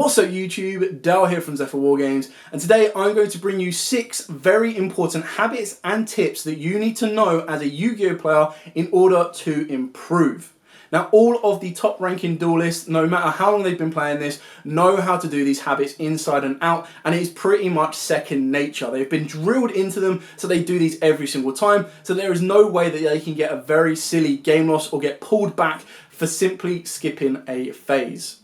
What's up YouTube, Dale here from Zephyr Wargames, and today I'm going to bring you 6 very important habits and tips that you need to know as a Yu-Gi-Oh player in order to improve. Now all of the top ranking duelists, no matter how long they've been playing this, know how to do these habits inside and out, and it is pretty much second nature. They've been drilled into them, so they do these every single time, so there is no way that they can get a very silly game loss or get pulled back for simply skipping a phase.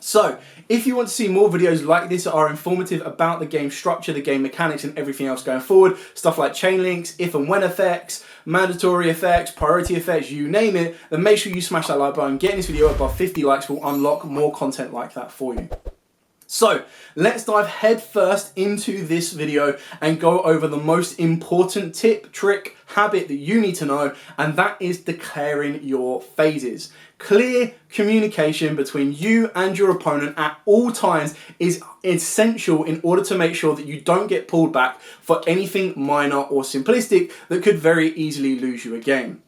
So, if you want to see more videos like this that are informative about the game structure, the game mechanics and everything else going forward, stuff like chain links, if and when effects, mandatory effects, priority effects, you name it, then make sure you smash that like button. Getting this video above 50 likes will unlock more content like that for you. So, let's dive head first into this video and go over the most important tip, trick, habit that you need to know, and that is declaring your phases. Clear communication between you and your opponent at all times is essential in order to make sure that you don't get pulled back for anything minor or simplistic that could very easily lose you a game.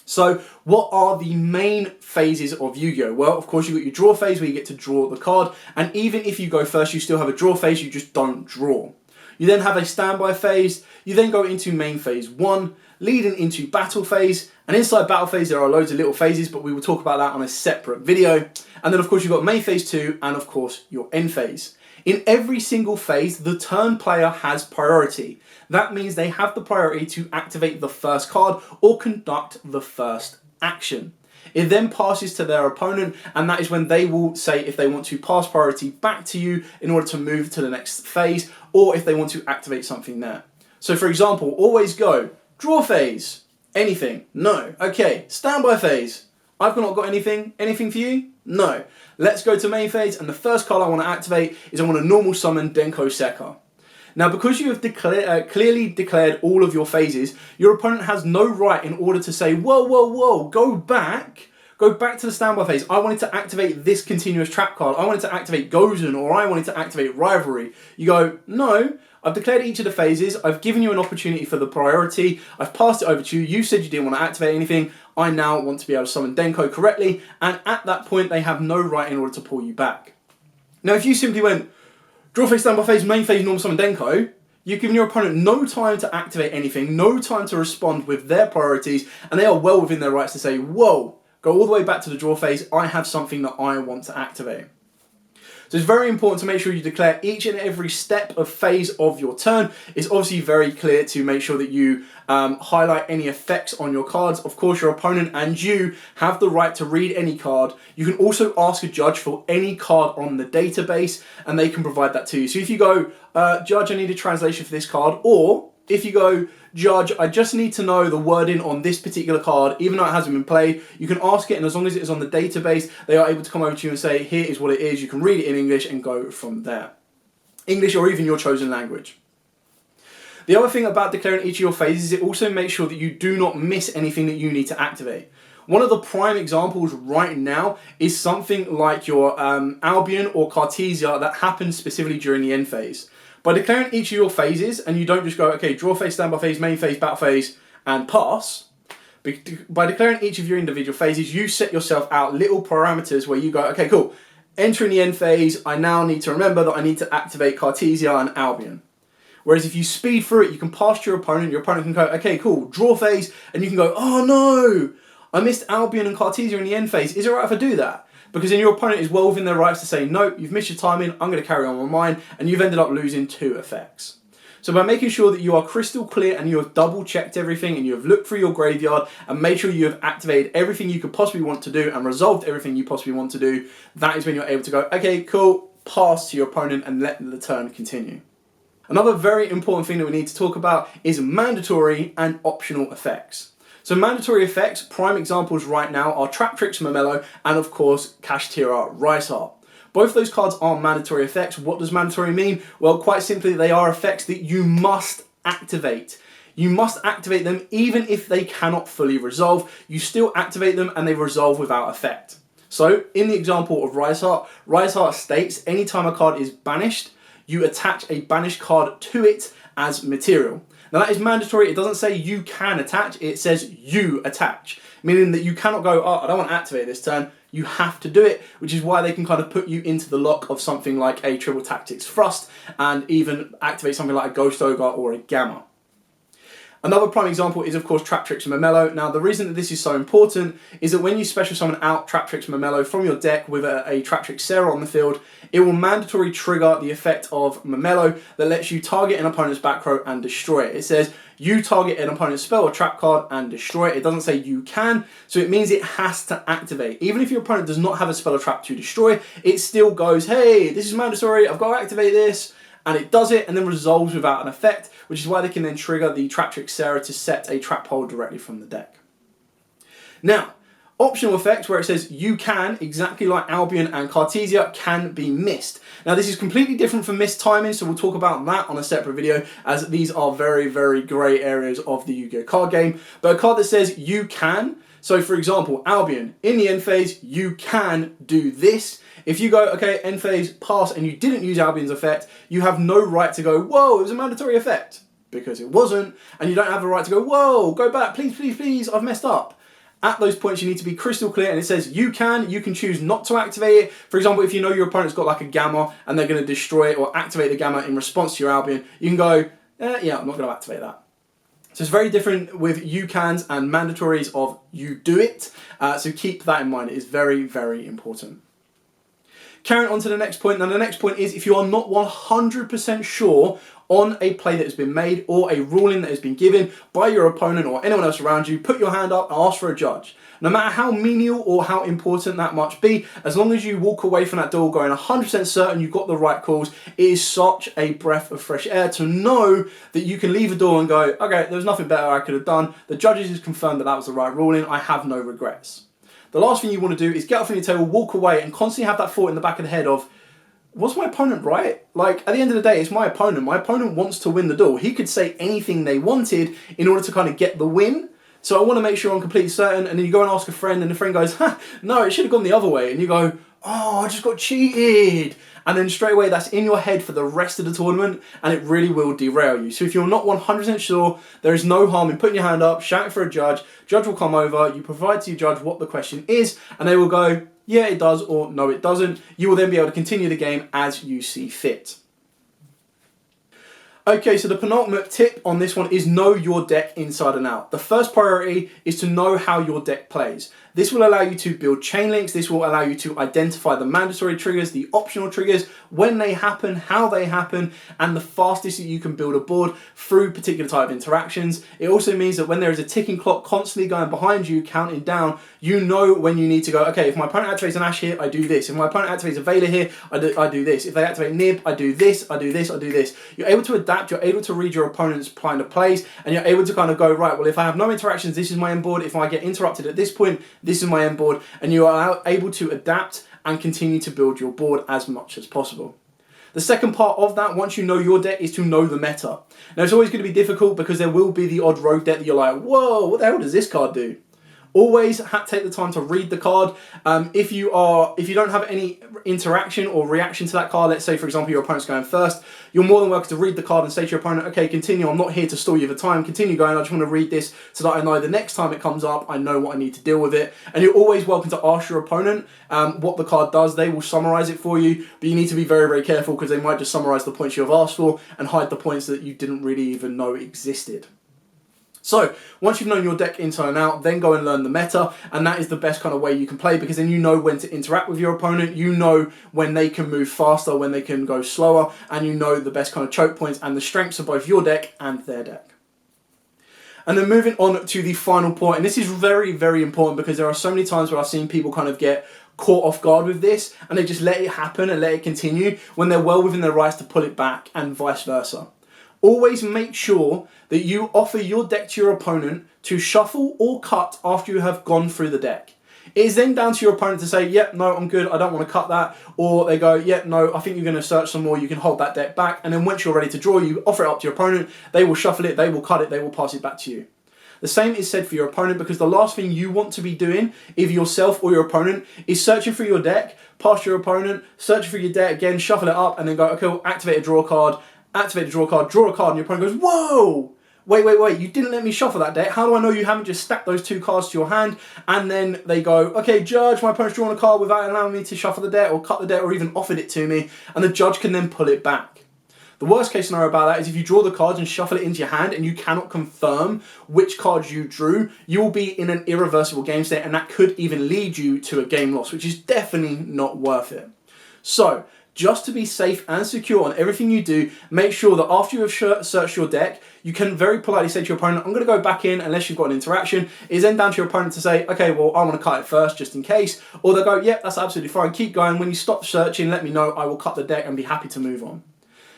So, what are the main phases of Yu-Gi-Oh? Well, of course, you've got your draw phase where you get to draw the card, and even if you go first, you still have a draw phase, you just don't draw. You then have a standby phase, you then go into main phase 1, leading into battle phase, and inside battle phase there are loads of little phases, but we will talk about that on a separate video. And then of course you've got main phase 2, and of course your end phase. In every single phase, the turn player has priority. That means they have the priority to activate the first card or conduct the first action. It then passes to their opponent, and that is when they will say if they want to pass priority back to you in order to move to the next phase, or if they want to activate something there. So for example, always go, draw phase, anything, no. Okay, standby phase, I've not got anything for you? No. Let's go to main phase, and the first card I want to activate is I want to normal summon Denko Sekka. Now, because you have clearly declared all of your phases, your opponent has no right in order to say, whoa, whoa, whoa, go back to the standby phase. I wanted to activate this continuous trap card. I wanted to activate Gozen, or I wanted to activate Rivalry. You go, no, I've declared each of the phases. I've given you an opportunity for the priority. I've passed it over to you. You said you didn't want to activate anything. I now want to be able to summon Denko correctly. And at that point, they have no right in order to pull you back. Now, if you simply went, draw phase, standby phase, main phase, normal summon Denko, you've given your opponent no time to activate anything, no time to respond with their priorities, and they are well within their rights to say, whoa, go all the way back to the draw phase, I have something that I want to activate. So it's very important to make sure you declare each and every step of phase of your turn. It's obviously very clear to make sure that you highlight any effects on your cards. Of course, your opponent and you have the right to read any card. You can also ask a judge for any card on the database, and they can provide that to you. So if you go, judge, I need a translation for this card, or if you go, judge, I just need to know the wording on this particular card, even though it hasn't been played, you can ask it, and as long as it is on the database, they are able to come over to you and say, here is what it is. You can read it in English and go from there. English or even your chosen language. The other thing about declaring each of your phases is it also makes sure that you do not miss anything that you need to activate. One of the prime examples right now is something like your Albion or Cartesia that happens specifically during the end phase. By declaring each of your phases, and you don't just go, okay, draw phase, standby phase, main phase, battle phase, and pass. By declaring each of your individual phases, you set yourself out little parameters where you go, okay, cool. Entering the end phase, I now need to remember that I need to activate Cartesia and Albion. Whereas if you speed through it, you can pass to your opponent can go, okay, cool, draw phase, and you can go, oh no, I missed Albion and Cartesia in the end phase. Is it right if I do that? Because then your opponent is well within their rights to say, no, you've missed your timing, I'm going to carry on with mine, and you've ended up losing 2 effects. So by making sure that you are crystal clear and you have double checked everything and you have looked through your graveyard and made sure you have activated everything you could possibly want to do and resolved everything you possibly want to do, that is when you're able to go, okay, cool, pass to your opponent and let the turn continue. Another very important thing that we need to talk about is mandatory and optional effects. So mandatory effects, prime examples right now are Trap Tricks Momelo and of course Kashtira Rice Heart. Both those cards are mandatory effects. What does mandatory mean? Well, quite simply, they are effects that you must activate. You must activate them even if they cannot fully resolve. You still activate them and they resolve without effect. So in the example of Rice Heart states anytime a card is banished, you attach a banished card to it as material. Now that is mandatory. It doesn't say you can attach, it says you attach, meaning that you cannot go, oh, I don't want to activate this turn. You have to do it, which is why they can kind of put you into the lock of something like a Triple Tactics Thrust and even activate something like a Ghost Ogre or a Gamma. Another prime example is, of course, Trap Tricks Momelo. Now, the reason that this is so important is that when you special summon out Trap Tricks Momelo from your deck with a Trap Trick Sarah on the field, it will mandatorily trigger the effect of Momelo that lets you target an opponent's back row and destroy it. It says you target an opponent's spell or trap card and destroy it. It doesn't say you can, so it means it has to activate. Even if your opponent does not have a spell or trap to destroy, it still goes, hey, this is mandatory, I've got to activate this. And it does it and then resolves without an effect, which is why they can then trigger the Trap Trick Sarah to set a trap hole directly from the deck. Now, optional effects where it says you can, exactly like Albion and Cartesia, can be missed. Now this is completely different from missed timing, so we'll talk about that on a separate video, as these are very, very grey areas of the Yu-Gi-Oh card game. But a card that says you can, so for example, Albion, in the end phase, you can do this. If you go, okay, end phase, pass, and you didn't use Albion's effect, you have no right to go, whoa, it was a mandatory effect, because it wasn't, and you don't have a right to go, whoa, go back, please, please, please, I've messed up. At those points, you need to be crystal clear, and it says you can choose not to activate it. For example, if you know your opponent's got like a Gamma, and they're going to destroy it or activate the Gamma in response to your Albion, you can go, yeah, I'm not going to activate that. So it's very different with you cans and mandatories of you do it, so keep that in mind. It is very, very important. Carrying on to the next point. Now the next point is if you are not 100% sure on a play that has been made or a ruling that has been given by your opponent or anyone else around you, put your hand up and ask for a judge. No matter how menial or how important that might be, as long as you walk away from that duel going 100% certain you've got the right calls, it is such a breath of fresh air to know that you can leave a duel and go, okay, there's nothing better I could have done. The judges has confirmed that that was the right ruling. I have no regrets. The last thing you want to do is get off from your table, walk away, and constantly have that thought in the back of the head of, was my opponent right? Like, at the end of the day, it's my opponent. My opponent wants to win the duel. He could say anything they wanted in order to kind of get the win. So I want to make sure I'm completely certain. And then you go and ask a friend, and the friend goes, no, it should have gone the other way. And you go, oh, I just got cheated. And then straight away, that's in your head for the rest of the tournament, and it really will derail you. So if you're not 100% sure, there is no harm in putting your hand up, shouting for a judge. Judge will come over, you provide to your judge what the question is, and they will go, yeah, it does, or no, it doesn't. You will then be able to continue the game as you see fit. Okay, so the penultimate tip on this one is know your deck inside and out. The first priority is to know how your deck plays. This will allow you to build chain links. This will allow you to identify the mandatory triggers, the optional triggers, when they happen, how they happen, and the fastest that you can build a board through particular type of interactions. It also means that when there is a ticking clock constantly going behind you, counting down, you know when you need to go, okay, if my opponent activates an Ash here, I do this. If my opponent activates a Veiler here, I do this. If they activate Nib, I do this, I do this, I do this. You're able to adapt, you're able to read your opponent's plan of plays, and you're able to kind of go, right, well, if I have no interactions, this is my end board. If I get interrupted at this point, this is my end board, and you are able to adapt and continue to build your board as much as possible. The second part of that, once you know your deck, is to know the meta. Now, it's always going to be difficult because there will be the odd rogue deck that you're like, whoa, what the hell does this card do? Always take the time to read the card. If you don't have any interaction or reaction to that card, let's say for example your opponent's going first, you're more than welcome to read the card and say to your opponent, okay, continue, I'm not here to stall you for time, continue going, I just want to read this so that I know the next time it comes up, I know what I need to deal with it. And you're always welcome to ask your opponent what the card does. They will summarize it for you, but you need to be very, very careful because they might just summarize the points you have asked for and hide the points that you didn't really even know existed. So, once you've known your deck inside and out, then go and learn the meta, and that is the best kind of way you can play because then you know when to interact with your opponent, you know when they can move faster, when they can go slower, and you know the best kind of choke points and the strengths of both your deck and their deck. And then moving on to the final point, and this is very, very important because there are so many times where I've seen people kind of get caught off guard with this, and they just let it happen and let it continue when they're well within their rights to pull it back and vice versa. Always make sure that you offer your deck to your opponent to shuffle or cut after you have gone through the deck. It is then down to your opponent to say, yep, no, I'm good, I don't want to cut that. Or they go, yep, no, I think you're going to search some more, you can hold that deck back. And then once you're ready to draw, you offer it up to your opponent, they will shuffle it, they will cut it, they will pass it back to you. The same is said for your opponent because the last thing you want to be doing, either yourself or your opponent, is searching for your deck, pass your opponent, search for your deck again, shuffle it up, and then go, okay, well, activate a draw card, draw a card, and your opponent goes, whoa, wait, you didn't let me shuffle that deck. How do I know you haven't just stacked those 2 cards to your hand? And then they go, okay, judge, my opponent's drawn a card without allowing me to shuffle the deck or cut the deck or even offered it to me, and the judge can then pull it back. The worst case scenario about that is if you draw the cards and shuffle it into your hand and you cannot confirm which cards you drew, you will be in an irreversible game state, and that could even lead you to a game loss, which is definitely not worth it. So, just to be safe and secure on everything you do, make sure that after you have searched your deck, you can very politely say to your opponent, I'm going to go back in unless you've got an interaction. It is then down to your opponent to say, okay, well, I want to cut it first just in case. Or they'll go, yep, that's absolutely fine, keep going. When you stop searching, let me know, I will cut the deck and be happy to move on.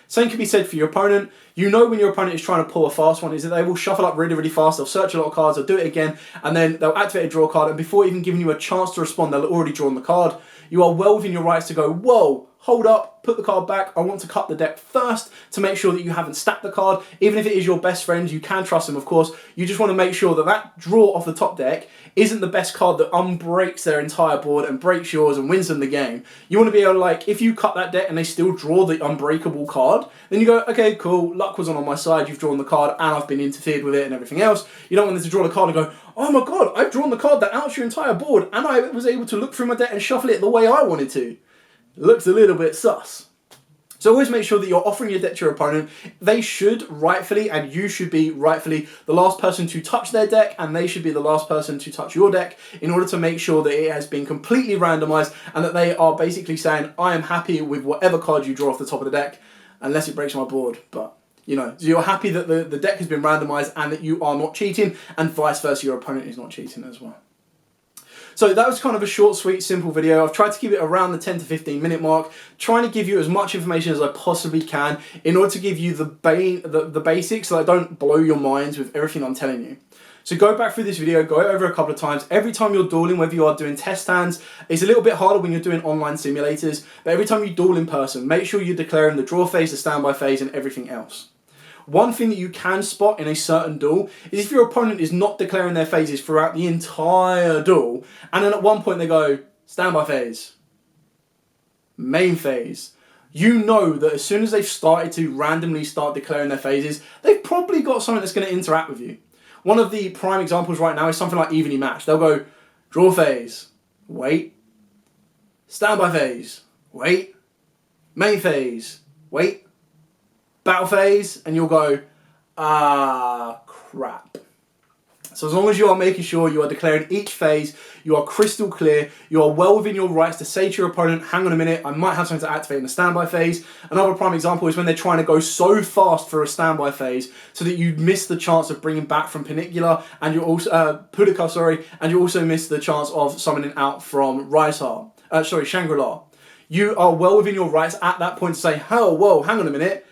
Same can be said for your opponent. You know when your opponent is trying to pull a fast one is that they will shuffle up really, really fast, they'll search a lot of cards, they'll do it again, and then they'll activate a draw card, and before even giving you a chance to respond, they'll already drawn the card. You are well within your rights to go, whoa, hold up, put the card back, I want to cut the deck first to make sure that you haven't stacked the card. Even if it is your best friend, you can trust them, of course. You just want to make sure that that draw off the top deck isn't the best card that unbreaks their entire board and breaks yours and wins them the game. You want to be able to, like, if you cut that deck and they still draw the unbreakable card, then you go, okay, cool, luck was on my side, you've drawn the card and I've been interfered with it and everything else. You don't want them to draw the card and go, oh my god, I've drawn the card that outs your entire board and I was able to look through my deck and shuffle it the way I wanted to. Looks a little bit sus. So always make sure that you're offering your deck to your opponent. They should rightfully, and you should be rightfully, the last person to touch their deck, and they should be the last person to touch your deck in order to make sure that it has been completely randomized and that they are basically saying, I am happy with whatever card you draw off the top of the deck, unless it breaks my board. But, you know, so you're happy that the deck has been randomized and that you are not cheating, and vice versa, your opponent is not cheating as well. So that was kind of a short, sweet, simple video. I've tried to keep it around the 10 to 15 minute mark, trying to give you as much information as I possibly can in order to give you the basics so I don't blow your minds with everything I'm telling you. So go back through this video, go over a couple of times. Every time you're dueling, whether you are doing test hands, it's a little bit harder when you're doing online simulators, but every time you duel in person, make sure you're declaring the draw phase, the standby phase, and everything else. One thing that you can spot in a certain duel is if your opponent is not declaring their phases throughout the entire duel, and then at one point they go, standby phase, main phase. You know that as soon as they've started to randomly start declaring their phases, they've probably got something that's going to interact with you. One of the prime examples right now is something like evenly matched. They'll go, draw phase, wait, standby phase, wait, main phase, wait, battle phase, and you'll go, ah, crap. So as long as you are making sure you are declaring each phase, you are crystal clear, you are well within your rights to say to your opponent, hang on a minute, I might have something to activate in the standby phase. Another prime example is when they're trying to go so fast for a standby phase so that you miss the chance of bringing back from Panicula, and you also, Pudica, sorry, and you also miss the chance of summoning out from Shangri-La. You are well within your rights at that point to say, oh, whoa, hang on a minute,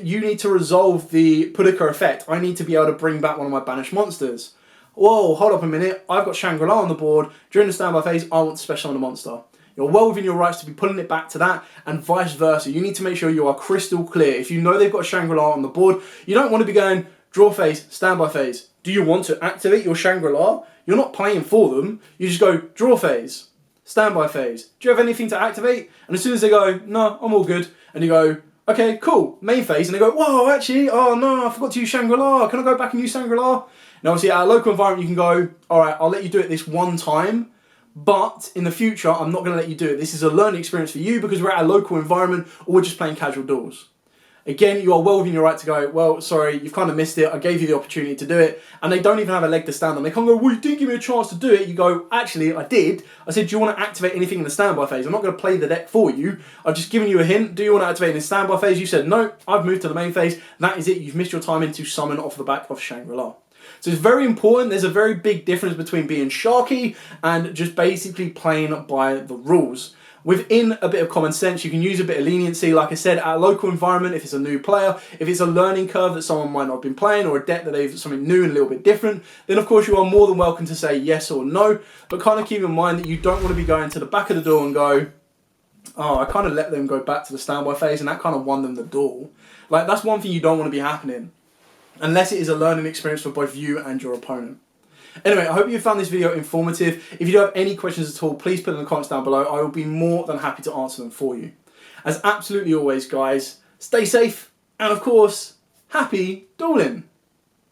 you need to resolve the Pudica effect. I need to be able to bring back one of my banished monsters. Whoa, hold up a minute. I've got Shangri-La on the board. During the standby phase, I want to special summon a monster. You're well within your rights to be pulling it back to that, and vice versa. You need to make sure you are crystal clear. If you know they've got Shangri-La on the board, you don't want to be going, draw phase, standby phase. Do you want to activate your Shangri-La? You're not playing for them. You just go, draw phase, standby phase. Do you have anything to activate? And as soon as they go, no, I'm all good, and you go, okay, cool, main phase, and they go, whoa, actually, oh no, I forgot to use Shangri-La, can I go back and use Shangri-La? Now obviously at a local environment you can go, alright, I'll let you do it this one time, but in the future I'm not going to let you do it. This is a learning experience for you because we're at a local environment or we're just playing casual duels. Again, you are well within your right to go, well, sorry, you've kind of missed it, I gave you the opportunity to do it, and they don't even have a leg to stand on. They can't go, well, you didn't give me a chance to do it. You go, actually, I did. I said, do you want to activate anything in the standby phase? I'm not going to play the deck for you. I've just given you a hint. Do you want to activate in the standby phase? You said, no, I've moved to the main phase. That is it. You've missed your time in to summon off the back of Shangri-La. So it's very important. There's a very big difference between being sharky and just basically playing by the rules. Within a bit of common sense, you can use a bit of leniency. Like I said, at a local environment, if it's a new player, if it's a learning curve that someone might not have been playing, or a deck that they've something new and a little bit different, then of course you are more than welcome to say yes or no. But kind of keep in mind that you don't want to be going to the back of the door and go, oh, I kind of let them go back to the standby phase and that kind of won them the duel. Like, that's one thing you don't want to be happening, unless it is a learning experience for both you and your opponent. Anyway, I hope you found this video informative. If you do have any questions at all, please put them in the comments down below. I will be more than happy to answer them for you. As absolutely always, guys, stay safe and, of course, happy dueling.